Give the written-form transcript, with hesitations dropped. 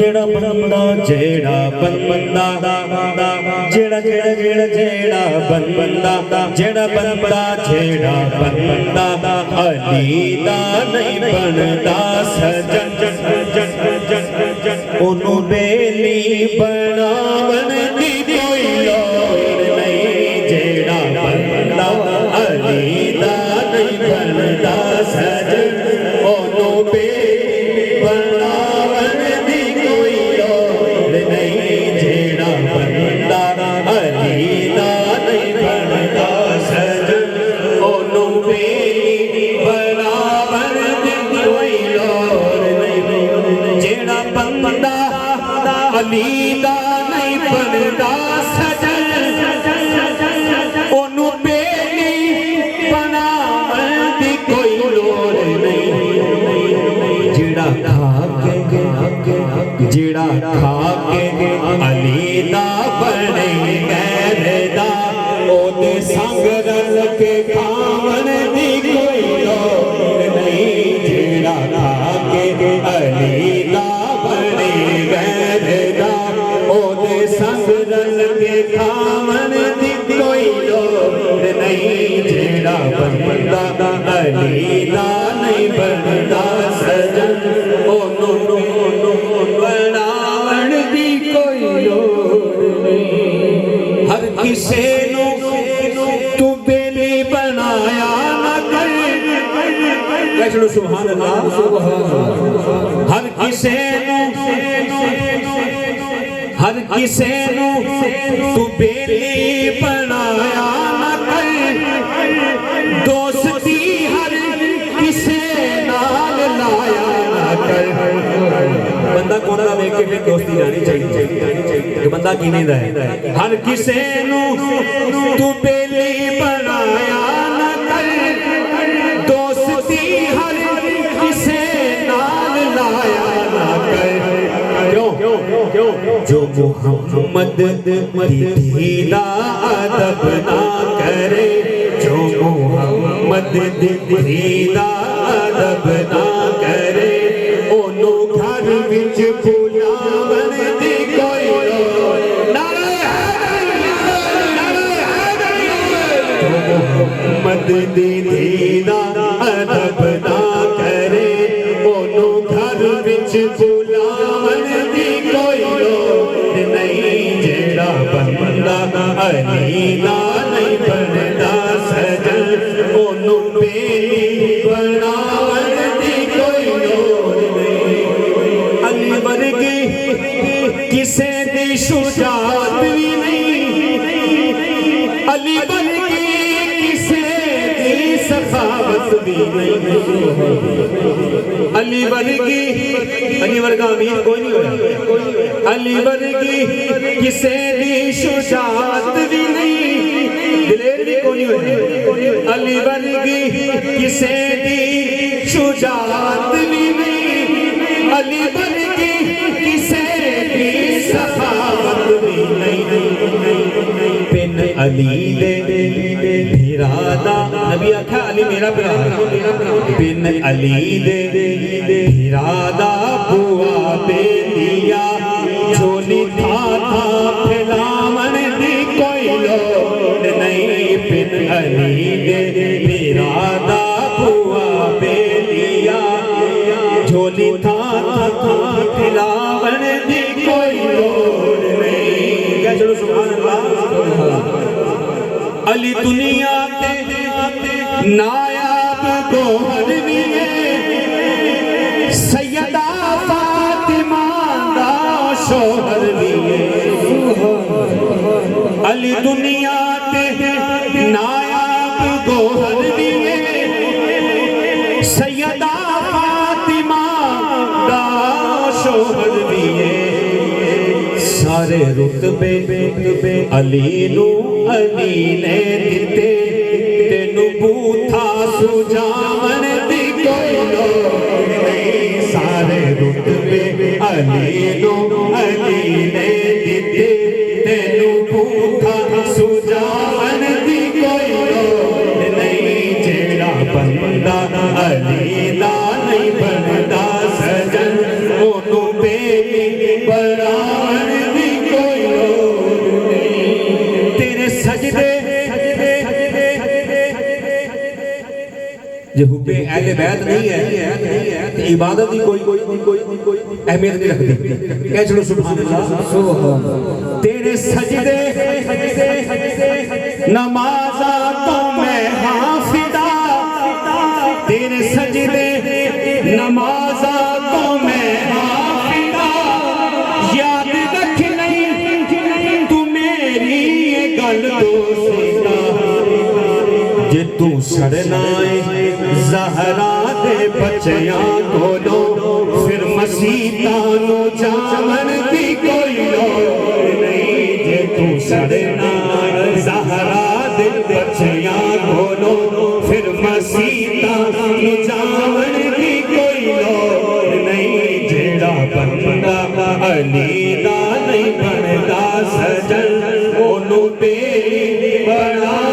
जेड़ा बंदा जेड़ा बंदा जेड़ा जेड़ा जेड़ा जेड़ा बंदा जेड़ा बंदा जेड़ा बंदा अली दा नहीं बनदा सजन ओनू बेली बनावन दी कोई लोड़ नहीं जेड़ा बंदा अली दा नहीं बनदा सजन ओनू बेली बनावन दी कोई लोड़ नहीं जेड़ा बंदा अली दा नहीं बनदा सजन ओनू बेली बनावन दी कोई लोड़ नहीं जेड़ा बंदा अली दा नहीं बनदा सजन ओनू बेली बनावन दी कोई लोड़ नहीं जेड़ा खा के अली दा बने गैरदा ओदे संग रल के खावन दी कोई लोड़ नहीं जेड़ा खा के अली दा बने गैरदा ओदे संग रल के खावन दी कोई लोड़ नहीं जेड़ा बंदा अली दा नहीं बनदा सजन ओनू बनावन दी कोई लोड़ नहीं हर किसे नू तू बेली बनाया ना कर कह चलो सुभान अल्लाह हर किसे नू तू बेली बनाया ना कर दोस्ती हर किसे नाल लाया ना कर बंदा कौन दा देख के फिर दोस्ती जानी चाहिए कि बंदा किवें दा है हर किसे नू तू बेली बनाया ना कर दोस्ती हर किसे नाल लाया ना कर क्यों जो मोहम्मद दी दा अदब ना करे जो मोहम्मद दी दा अदब ना करे ओनू घर विच बुलावन दी कोई लोड़ नारे जो मोहम्मद दी दा अदब ना करे ओनू घर विच बुलावन दी कोई लोड़ नहीं जेड़ा बंदा अली दा नहीं बनदा सजन ओनू बेली बनावन दी कोई लोड़ नहीं अली वर्गी किसे दी शुजात भी नहीं अली वर्गी किसे दी सखावत भी नहीं अली वर्गा अमीर कोई नहीं होया अली वर्गी किसे दी शुजात भी नहीं दिलेर भी कोई नहीं होया अली वर्गी किसे दी शुजात भी नहीं अली वर्गी किसे दी सखावत भी नहीं पिन अली दे फिरादा नबी आखा अली मेरा प्यार बिन अली दे फिरादा बुआ बेलिया झोली था फैलावन दी कोई लोड़ नहीं बिन अली दे फिरादा बुआ बेलिया झोली था फैलावन दी कोई लोड़ नहीं क्या चलो सुभान अल्लाह अली दुनिया ते नायाब गोहर भी है सैयदा फातिमा दा शोहर भी है अली दुनिया ते नायाब गोहर भी है सैयदा फातिमा दा शोहर भी है सारे रुतबे अली नू अली ने दिते तेनू बूथा सुजावन दी कोई लोड़ नहीं सारे रुतबे अली नू अली ने दिते तेनू बूथा सुजावन दी कोई लोड़ नहीं जेड़ा बंदा अली दा नहीं बनदा सजन ओनू बेली بیت نہیں ہے عبادت کی کوئی اہمیت نہیں رکھتی کہہ چلو سبحان اللہ تیرے سجدے نمازاں تو میں حافظہ تیرے سجدے نمازاں تو میں حافظہ یاد رکھ نہیں تو میری یہ گل دوستا جے تو سڑنا ہے زہرا دے بچیاں کولو پھر مسیحانو جامن دی کوئی لوڑ نہیں جے تو سڑنا زہرا دے بچیاں کولو پھر مسیحانو جامن دی کوئی لوڑ نہیں جیڑا بندہ علی دا نہیں بندا سجن اونوں بے بڑا